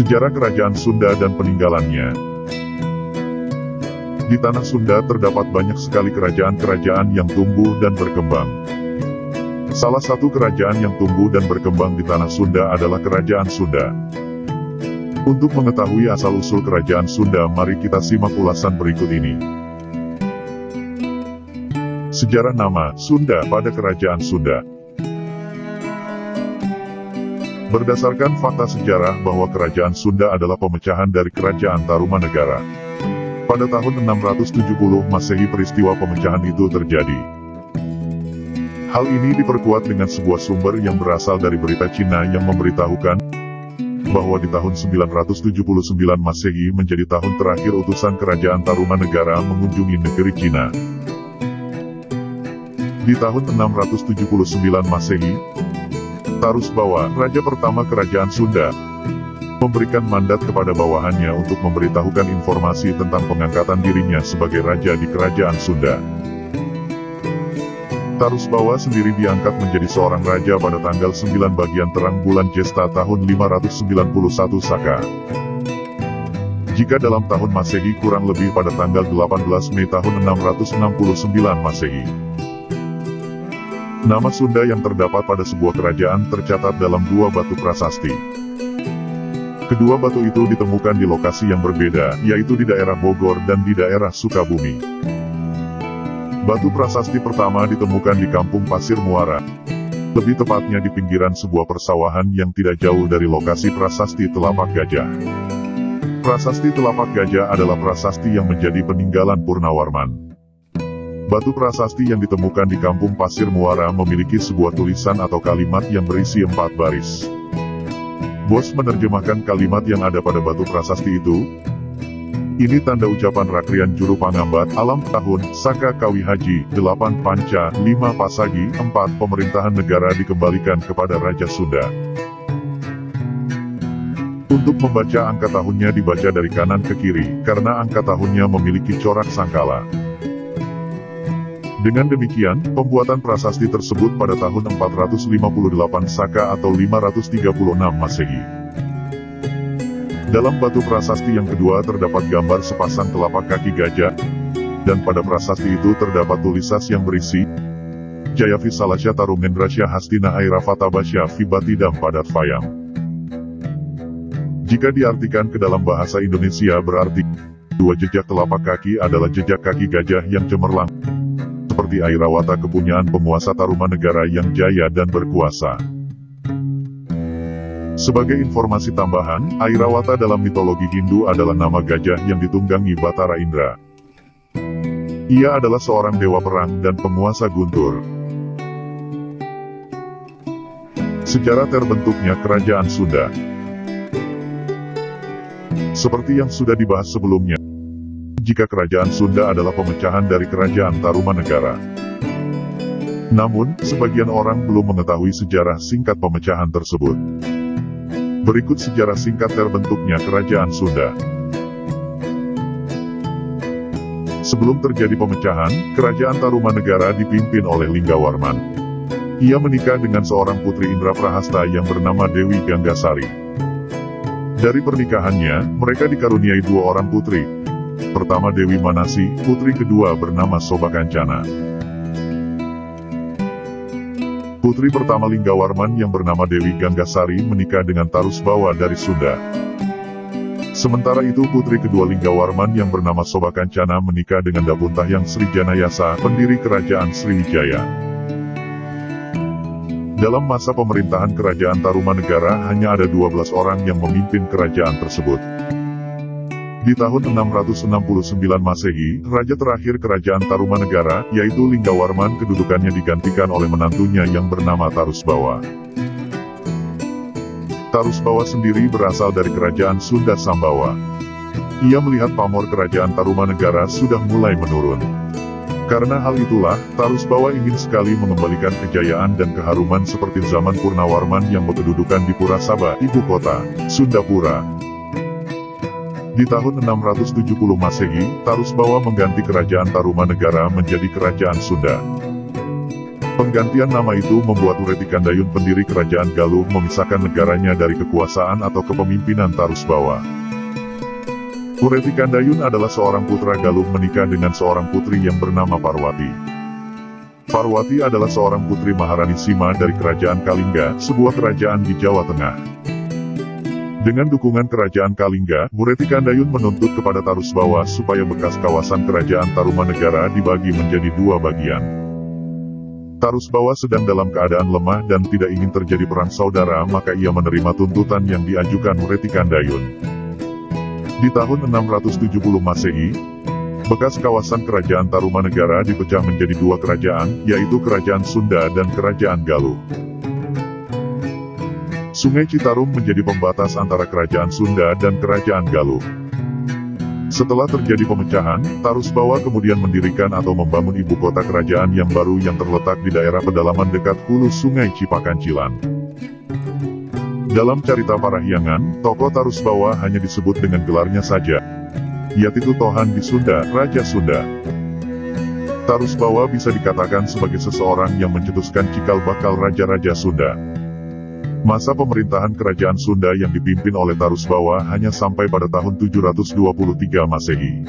Sejarah Kerajaan Sunda dan peninggalannya. Di tanah Sunda terdapat banyak sekali kerajaan-kerajaan yang tumbuh dan berkembang. Salah satu kerajaan yang tumbuh dan berkembang di tanah Sunda adalah Kerajaan Sunda. Untuk mengetahui asal-usul Kerajaan Sunda, mari kita simak ulasan berikut ini. Sejarah nama Sunda pada Kerajaan Sunda. Berdasarkan fakta sejarah bahwa Kerajaan Sunda adalah pemecahan dari Kerajaan Tarumanegara. Pada tahun 670 Masehi peristiwa pemecahan itu terjadi. Hal ini diperkuat dengan sebuah sumber yang berasal dari berita Cina yang memberitahukan bahwa di tahun 979 Masehi menjadi tahun terakhir utusan Kerajaan Tarumanegara mengunjungi negeri Cina. Di tahun 679 Masehi, Tarusbawa, raja pertama Kerajaan Sunda, memberikan mandat kepada bawahannya untuk memberitahukan informasi tentang pengangkatan dirinya sebagai raja di Kerajaan Sunda. Tarusbawa sendiri diangkat menjadi seorang raja pada tanggal 9 bagian terang bulan Jesta tahun 591 Saka. Jika dalam tahun Masehi kurang lebih pada tanggal 18 Mei tahun 669 Masehi. Nama Sunda yang terdapat pada sebuah kerajaan tercatat dalam dua batu prasasti. Kedua batu itu ditemukan di lokasi yang berbeda, yaitu di daerah Bogor dan di daerah Sukabumi. Batu prasasti pertama ditemukan di Kampung Pasir Muara, lebih tepatnya di pinggiran sebuah persawahan yang tidak jauh dari lokasi prasasti Telapak Gajah. Prasasti Telapak Gajah adalah prasasti yang menjadi peninggalan Purnawarman. Batu prasasti yang ditemukan di Kampung Pasir Muara memiliki sebuah tulisan atau kalimat yang berisi 4 baris. Bos menerjemahkan kalimat yang ada pada batu prasasti itu. Ini tanda ucapan Rakrian Juru Pangambat, alam tahun, Saka Kawi Haji, 8 Panca, 5 Pasagi, 4 pemerintahan negara dikembalikan kepada Raja Sunda. Untuk membaca angka tahunnya dibaca dari kanan ke kiri, karena angka tahunnya memiliki corak sangkala. Dengan demikian, pembuatan prasasti tersebut pada tahun 458 Saka atau 536 Masehi. Dalam batu prasasti yang kedua terdapat gambar sepasang telapak kaki gajah, dan pada prasasti itu terdapat tulisan yang berisi, Jayavi Salasya Tarumendrasya Hastina Airafatabasya Fibatidam Padat Fayam. Jika diartikan ke dalam bahasa Indonesia berarti, dua jejak telapak kaki adalah jejak kaki gajah yang cemerlang, seperti Airawata kepunyaan penguasa Tarumanegara yang jaya dan berkuasa. Sebagai informasi tambahan, Airawata dalam mitologi Hindu adalah nama gajah yang ditunggangi Batara Indra. Ia adalah seorang dewa perang dan penguasa guntur. Sejarah terbentuknya Kerajaan Sunda. Seperti yang sudah dibahas sebelumnya, jika Kerajaan Sunda adalah pemecahan dari Kerajaan Tarumanegara. Namun, sebagian orang belum mengetahui sejarah singkat pemecahan tersebut. Berikut sejarah singkat terbentuknya Kerajaan Sunda. Sebelum terjadi pemecahan, Kerajaan Tarumanegara dipimpin oleh Linggawarman. Ia menikah dengan seorang putri Indra Prahasta yang bernama Dewi Ganggasari. Dari pernikahannya, mereka dikaruniai 2 orang putri. Pertama Dewi Manasi, putri kedua bernama Sobakancana. Putri pertama Linggawarman yang bernama Dewi Ganggasari menikah dengan Tarusbawa dari Sunda. Sementara itu putri kedua Linggawarman yang bernama Sobakancana menikah dengan Dapuntahyang Srijanayasa, pendiri Kerajaan Sriwijaya. Dalam masa pemerintahan Kerajaan Tarumanegara hanya ada 12 orang yang memimpin kerajaan tersebut. Di tahun 669 Masehi, raja terakhir Kerajaan Tarumanegara, yaitu Linggawarman, kedudukannya digantikan oleh menantunya yang bernama Tarusbawa. Tarusbawa sendiri berasal dari Kerajaan Sunda Sambawa. Ia melihat pamor Kerajaan Tarumanegara sudah mulai menurun. Karena hal itulah, Tarusbawa ingin sekali mengembalikan kejayaan dan keharuman seperti zaman Purnawarman yang berkedudukan di Purasaba, ibu kota, Sundapura. Di tahun 670 Masehi, Tarusbawa mengganti Kerajaan Tarumanegara menjadi Kerajaan Sunda. Penggantian nama itu membuat Wretikandayun pendiri kerajaan Galuh memisahkan negaranya dari kekuasaan atau kepemimpinan Tarusbawa. Wretikandayun adalah seorang putra Galuh menikah dengan seorang putri yang bernama Parwati. Parwati adalah seorang putri Maharani Sima dari kerajaan Kalingga, sebuah kerajaan di Jawa Tengah. Dengan dukungan kerajaan Kalingga, Wretikandayun menuntut kepada Tarusbawa supaya bekas kawasan kerajaan Tarumanegara dibagi menjadi dua bagian. Tarusbawa sedang dalam keadaan lemah dan tidak ingin terjadi perang saudara, maka ia menerima tuntutan yang diajukan Wretikandayun. Di tahun 670 Masehi, bekas kawasan kerajaan Tarumanegara dipecah menjadi dua kerajaan, yaitu Kerajaan Sunda dan Kerajaan Galuh. Sungai Citarum menjadi pembatas antara Kerajaan Sunda dan Kerajaan Galuh. Setelah terjadi pemecahan, Tarusbawa kemudian mendirikan atau membangun ibu kota kerajaan yang baru yang terletak di daerah pedalaman dekat hulu Sungai Cipakancilan. Dalam carita Parahyangan, tokoh Tarusbawa hanya disebut dengan gelarnya saja, yaitu Tohan di Sunda, Raja Sunda. Tarusbawa bisa dikatakan sebagai seseorang yang mencetuskan cikal bakal raja-raja Sunda. Masa pemerintahan kerajaan Sunda yang dipimpin oleh Tarusbawa hanya sampai pada tahun 723 Masehi.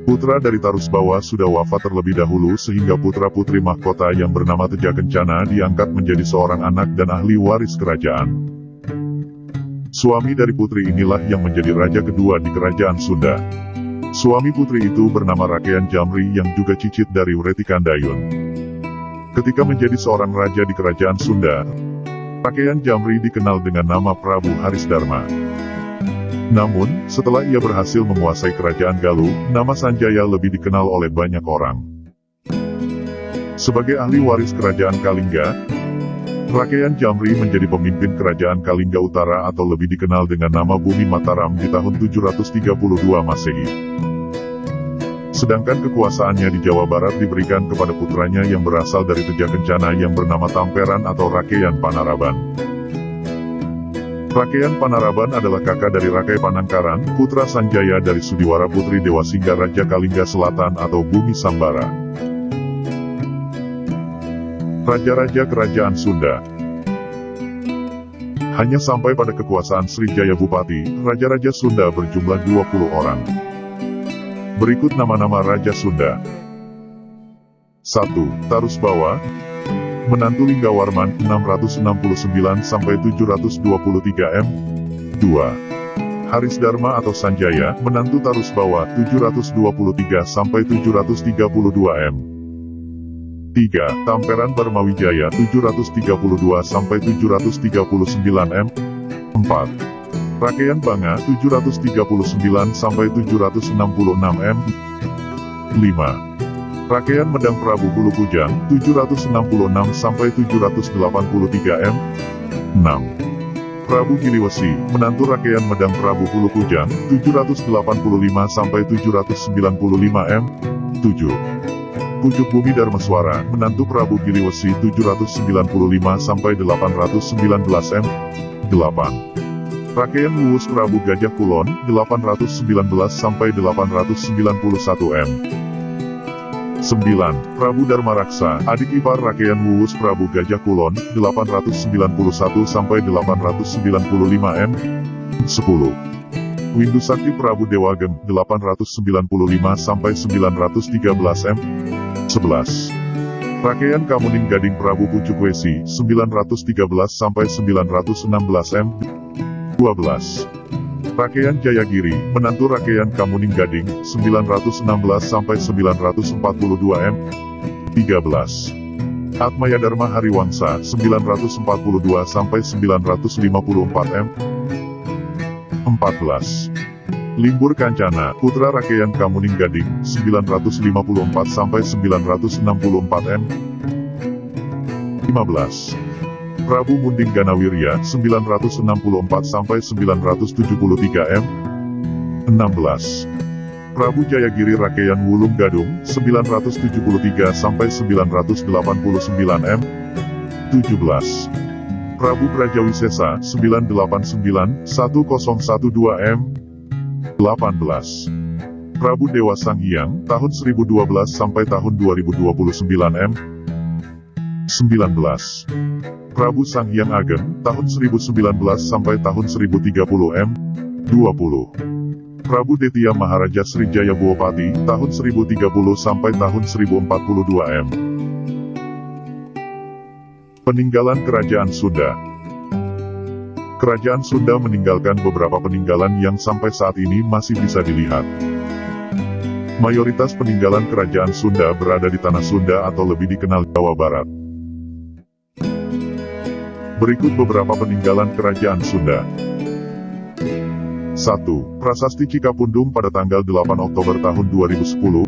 Putra dari Tarusbawa sudah wafat terlebih dahulu sehingga putra-putri mahkota yang bernama Teja Kencana diangkat menjadi seorang anak dan ahli waris kerajaan. Suami dari putri inilah yang menjadi raja kedua di kerajaan Sunda. Suami putri itu bernama Rakean Jamri yang juga cicit dari Wretikandayun. Ketika menjadi seorang raja di kerajaan Sunda, Rakean Jamri dikenal dengan nama Prabu Harisdarma. Namun, setelah ia berhasil menguasai kerajaan Galuh, nama Sanjaya lebih dikenal oleh banyak orang. Sebagai ahli waris kerajaan Kalingga, Rakean Jamri menjadi pemimpin kerajaan Kalingga Utara atau lebih dikenal dengan nama Bumi Mataram di tahun 732 Masehi. Sedangkan kekuasaannya di Jawa Barat diberikan kepada putranya yang berasal dari Teja Kencana yang bernama Tamperan atau Rakean Panaraban. Rakean Panaraban adalah kakak dari Rakai Panangkaran, putra Sanjaya dari Sudiwara Putri Dewa Singga Raja Kalingga Selatan atau Bumi Sambara. Raja-raja kerajaan Sunda. Hanya sampai pada kekuasaan Srijaya Bupati, raja-raja Sunda berjumlah 20 orang. Berikut nama-nama Raja Sunda. 1. Tarusbawa, menantu Linggawarman 669-723 m. 2. Harisdarma atau Sanjaya, menantu Tarusbawa 723-732 m. 3. Tamperan Barmawijaya 732-739 m. 4. Rakean Banga 739-766 m. 5. Rakean Medang Prabu Hulu Kujang 766-783 m. 6. Prabu Giliwesi, menantu Rakean Medang Prabu Hulu Kujang 785-795 m. 7. Pucuk Bumi Darmaswara, menantu Prabu Giliwesi 795-819 m. 8. Rakean Wuwus Prabu Gajah Kulon, 819-891 m. 9. Prabu Dharmaraksa, adik ipar Rakean Wuwus Prabu Gajah Kulon, 891-895 m. 10. Windu Sakti Prabu Dewagem, 895-913 m. 11. Rakean Kamuning Gading Prabu Pucukwesi, 913-916 m. 12. Rakean Jayagiri, menantu Rakean Kamuning Gading, 916-942 m. 13. Atmayadharma Hariwangsa, 942-954 m. 14. Limbur Kancana, putra Rakean Kamuning Gading, 954-964 m. 15. Prabu Munding Ganawirya, 964-973 m. 16. Prabu Jayagiri Rakean Wulung Gadung, 973-989 m. 17. Prabu Brajawisesa, 989-1012 m. 18. Prabu Dewa Sang Hyang, tahun 1012 sampai tahun 2029 m. 19. Prabu Sanghyang Ageng, tahun 1019 sampai tahun 1030 m. 20. Prabu Detya Maharaja Srijaya Buopati, tahun 1030 sampai tahun 1042 m. Peninggalan Kerajaan Sunda. Kerajaan Sunda meninggalkan beberapa peninggalan yang sampai saat ini masih bisa dilihat. Mayoritas peninggalan Kerajaan Sunda berada di Tanah Sunda atau lebih dikenal Jawa Barat. Berikut beberapa peninggalan Kerajaan Sunda. 1. Prasasti Cikapundung pada tanggal 8 Oktober tahun 2010.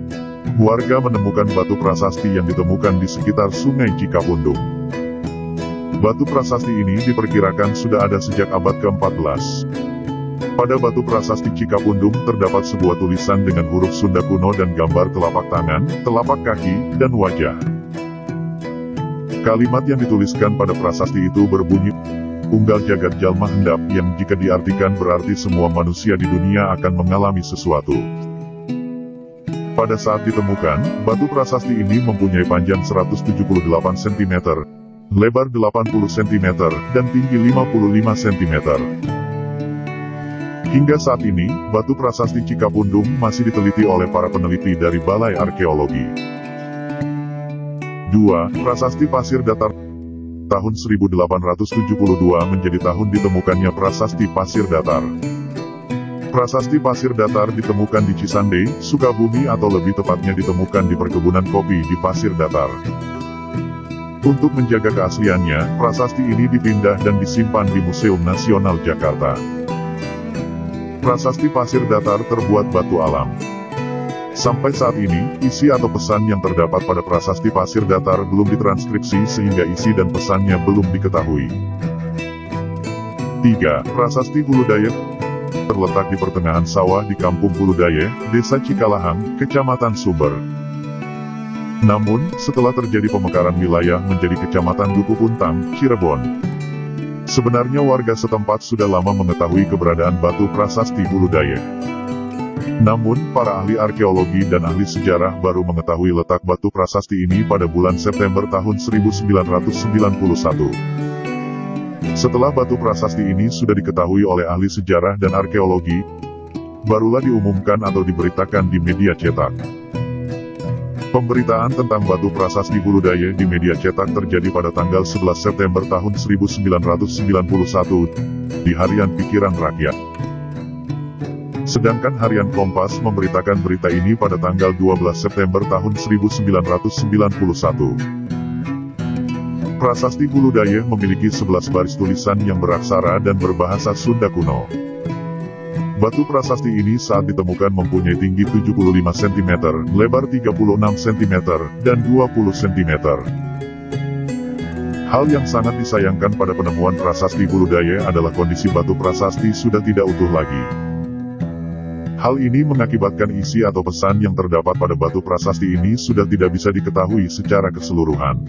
Warga menemukan batu prasasti yang ditemukan di sekitar Sungai Cikapundung. Batu prasasti ini diperkirakan sudah ada sejak abad ke-14. Pada batu prasasti Cikapundung terdapat sebuah tulisan dengan huruf Sunda kuno dan gambar telapak tangan, telapak kaki, dan wajah. Kalimat yang dituliskan pada prasasti itu berbunyi, "Unggal jagat jalma hendap," yang jika diartikan berarti semua manusia di dunia akan mengalami sesuatu. Pada saat ditemukan, batu prasasti ini mempunyai panjang 178 cm, lebar 80 cm, dan tinggi 55 cm. Hingga saat ini, batu prasasti Cikapundung masih diteliti oleh para peneliti dari Balai Arkeologi. 2. Prasasti Pasir Datar. Tahun 1872 menjadi tahun ditemukannya Prasasti Pasir Datar. Prasasti Pasir Datar ditemukan di Cisande, Sukabumi, atau lebih tepatnya ditemukan di perkebunan kopi di Pasir Datar. Untuk menjaga keasliannya, prasasti ini dipindah dan disimpan di Museum Nasional Jakarta. Prasasti Pasir Datar terbuat batu alam. Sampai saat ini, isi atau pesan yang terdapat pada prasasti Pasir Datar belum ditranskripsi sehingga isi dan pesannya belum diketahui. 3. Prasasti Hulu Dayak. Terletak di pertengahan sawah di Kampung Hulu Dayak, Desa Cikalahang, Kecamatan Sumber. Namun, setelah terjadi pemekaran wilayah menjadi Kecamatan Duku Puntang, Cirebon. Sebenarnya warga setempat sudah lama mengetahui keberadaan batu prasasti Hulu Dayak. Namun, para ahli arkeologi dan ahli sejarah baru mengetahui letak batu prasasti ini pada bulan September tahun 1991. Setelah batu prasasti ini sudah diketahui oleh ahli sejarah dan arkeologi, barulah diumumkan atau diberitakan di media cetak. Pemberitaan tentang batu prasasti Hulu Dayak di media cetak terjadi pada tanggal 11 September tahun 1991, di Harian Pikiran Rakyat. Sedangkan Harian Kompas memberitakan berita ini pada tanggal 12 September tahun 1991. Prasasti Hulu Dayak memiliki 11 baris tulisan yang beraksara dan berbahasa Sunda kuno. Batu prasasti ini saat ditemukan mempunyai tinggi 75 cm, lebar 36 cm, dan 20 cm. Hal yang sangat disayangkan pada penemuan prasasti Hulu Dayak adalah kondisi batu prasasti sudah tidak utuh lagi. Hal ini mengakibatkan isi atau pesan yang terdapat pada batu prasasti ini sudah tidak bisa diketahui secara keseluruhan.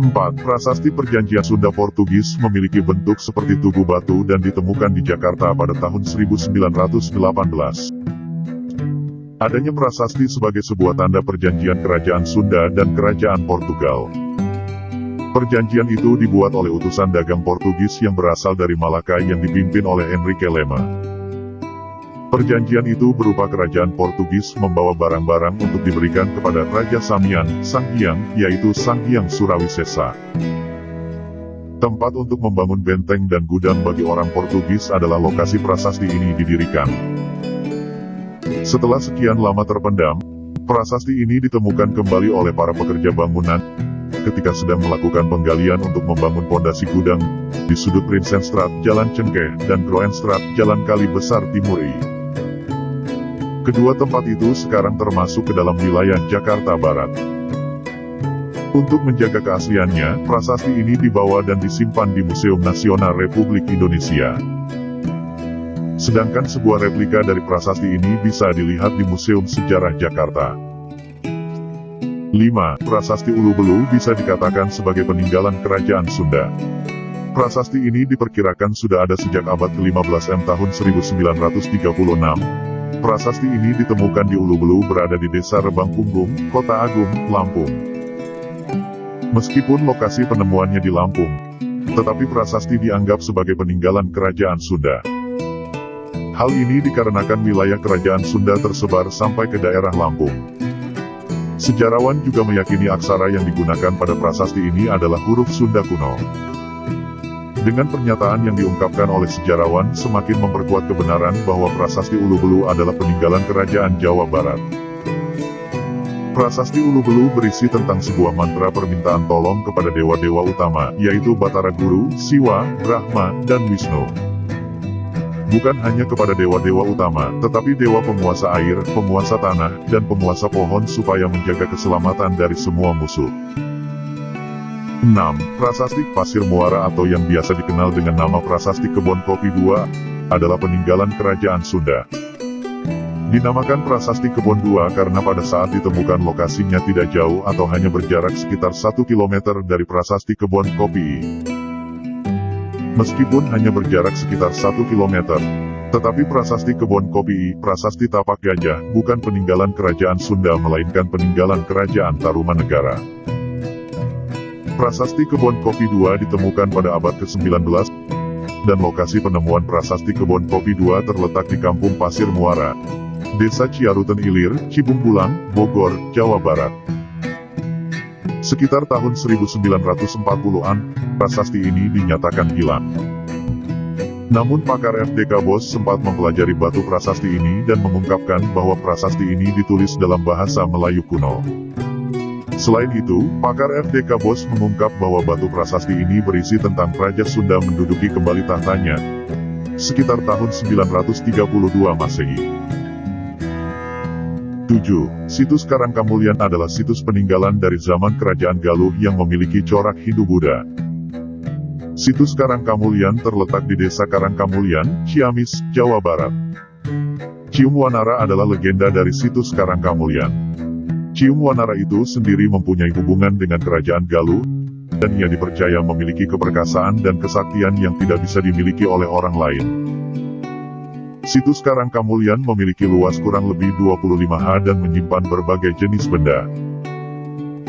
4. Prasasti Perjanjian Sunda Portugis memiliki bentuk seperti tugu batu dan ditemukan di Jakarta pada tahun 1918. Adanya prasasti sebagai sebuah tanda perjanjian Kerajaan Sunda dan Kerajaan Portugal. Perjanjian itu dibuat oleh utusan dagang Portugis yang berasal dari Malaka yang dipimpin oleh Henrique Lema. Perjanjian itu berupa kerajaan Portugis membawa barang-barang untuk diberikan kepada Raja Samian, Sang Hyang, yaitu Sang Hyang Surawisesa. Tempat untuk membangun benteng dan gudang bagi orang Portugis adalah lokasi prasasti ini didirikan. Setelah sekian lama terpendam, prasasti ini ditemukan kembali oleh para pekerja bangunan ketika sedang melakukan penggalian untuk membangun pondasi gudang di sudut Prinsenstraat, Jalan Cengkeh, dan Groenstraat, Jalan Kali Besar Timuri. Kedua tempat itu sekarang termasuk ke dalam wilayah Jakarta Barat. Untuk menjaga keasliannya, prasasti ini dibawa dan disimpan di Museum Nasional Republik Indonesia. Sedangkan sebuah replika dari prasasti ini bisa dilihat di Museum Sejarah Jakarta. 5. Prasasti Ulu Belu bisa dikatakan sebagai peninggalan Kerajaan Sunda. Prasasti ini diperkirakan sudah ada sejak abad ke-15 m tahun 1936. Prasasti ini ditemukan di Ulu Belu berada di Desa Rebang Punggung, Kota Agung, Lampung. Meskipun lokasi penemuannya di Lampung, tetapi prasasti dianggap sebagai peninggalan kerajaan Sunda. Hal ini dikarenakan wilayah kerajaan Sunda tersebar sampai ke daerah Lampung. Sejarawan juga meyakini aksara yang digunakan pada prasasti ini adalah huruf Sunda kuno. Dengan pernyataan yang diungkapkan oleh sejarawan semakin memperkuat kebenaran bahwa prasasti Ulu Belu adalah peninggalan kerajaan Jawa Barat. Prasasti Ulu Belu berisi tentang sebuah mantra permintaan tolong kepada dewa-dewa utama, yaitu Batara Guru, Siwa, Brahma, dan Wisnu. Bukan hanya kepada dewa-dewa utama, tetapi dewa penguasa air, penguasa tanah, dan penguasa pohon supaya menjaga keselamatan dari semua musuh. 6. Prasasti Pasir Muara atau yang biasa dikenal dengan nama Prasasti Kebon Kopi II, adalah peninggalan kerajaan Sunda. Dinamakan Prasasti Kebon II karena pada saat ditemukan lokasinya tidak jauh atau hanya berjarak sekitar 1 km dari Prasasti Kebon Kopi I. Meskipun hanya berjarak sekitar 1 km, tetapi Prasasti Kebon Kopi I, Prasasti Tapak Gajah, bukan peninggalan kerajaan Sunda melainkan peninggalan kerajaan Tarumanegara. Prasasti Kebon Kopi II ditemukan pada abad ke-19, dan lokasi penemuan Prasasti Kebon Kopi II terletak di Kampung Pasir Muara, Desa Ciaruten Ilir, Cibungbulang, Bogor, Jawa Barat. Sekitar tahun 1940-an, prasasti ini dinyatakan hilang. Namun pakar FDK Bos sempat mempelajari batu prasasti ini dan mengungkapkan bahwa prasasti ini ditulis dalam bahasa Melayu kuno. Selain itu, pakar FDK Bos mengungkap bahwa batu prasasti ini berisi tentang Raja Sunda menduduki kembali tahtanya, sekitar tahun 932 Masehi. 7. Situs Karangkamulyan adalah situs peninggalan dari zaman Kerajaan Galuh yang memiliki corak Hindu-Buddha. Situs Karangkamulyan terletak di Desa Karangkamulyan, Ciamis, Jawa Barat. Cium Wanara adalah legenda dari situs Karangkamulyan. Cium Wanara itu sendiri mempunyai hubungan dengan Kerajaan Galuh, dan ia dipercaya memiliki keperkasaan dan kesaktian yang tidak bisa dimiliki oleh orang lain. Situs Karangkamulyan memiliki luas kurang lebih 25 ha dan menyimpan berbagai jenis benda.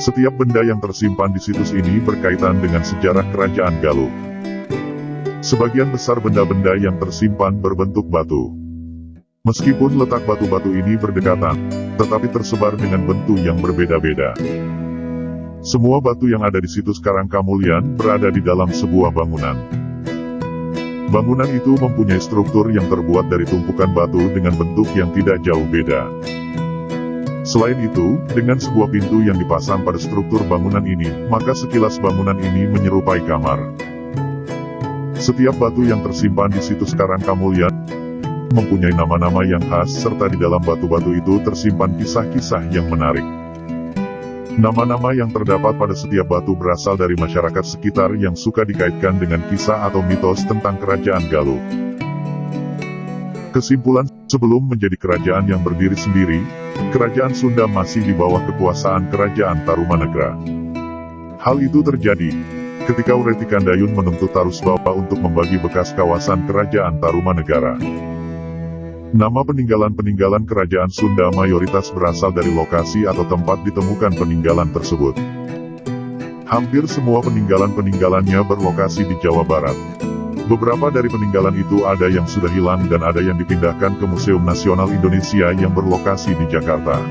Setiap benda yang tersimpan di situs ini berkaitan dengan sejarah Kerajaan Galuh. Sebagian besar benda-benda yang tersimpan berbentuk batu. Meskipun letak batu-batu ini berdekatan, tetapi tersebar dengan bentuk yang berbeda-beda. Semua batu yang ada di situs Karangkamulyan berada di dalam sebuah bangunan. Bangunan itu mempunyai struktur yang terbuat dari tumpukan batu dengan bentuk yang tidak jauh beda. Selain itu, dengan sebuah pintu yang dipasang pada struktur bangunan ini, maka sekilas bangunan ini menyerupai kamar. Setiap batu yang tersimpan di situs Karangkamulyan mempunyai nama-nama yang khas serta di dalam batu-batu itu tersimpan kisah-kisah yang menarik. Nama-nama yang terdapat pada setiap batu berasal dari masyarakat sekitar yang suka dikaitkan dengan kisah atau mitos tentang Kerajaan Galuh. Kesimpulan, sebelum menjadi kerajaan yang berdiri sendiri, Kerajaan Sunda masih di bawah kekuasaan Kerajaan Tarumanegara. Hal itu terjadi ketika Ureti Kandayun menuntut Tarusbawa untuk membagi bekas kawasan Kerajaan Tarumanegara. Nama peninggalan-peninggalan kerajaan Sunda mayoritas berasal dari lokasi atau tempat ditemukan peninggalan tersebut. Hampir semua peninggalan-peninggalannya berlokasi di Jawa Barat. Beberapa dari peninggalan itu ada yang sudah hilang dan ada yang dipindahkan ke Museum Nasional Indonesia yang berlokasi di Jakarta.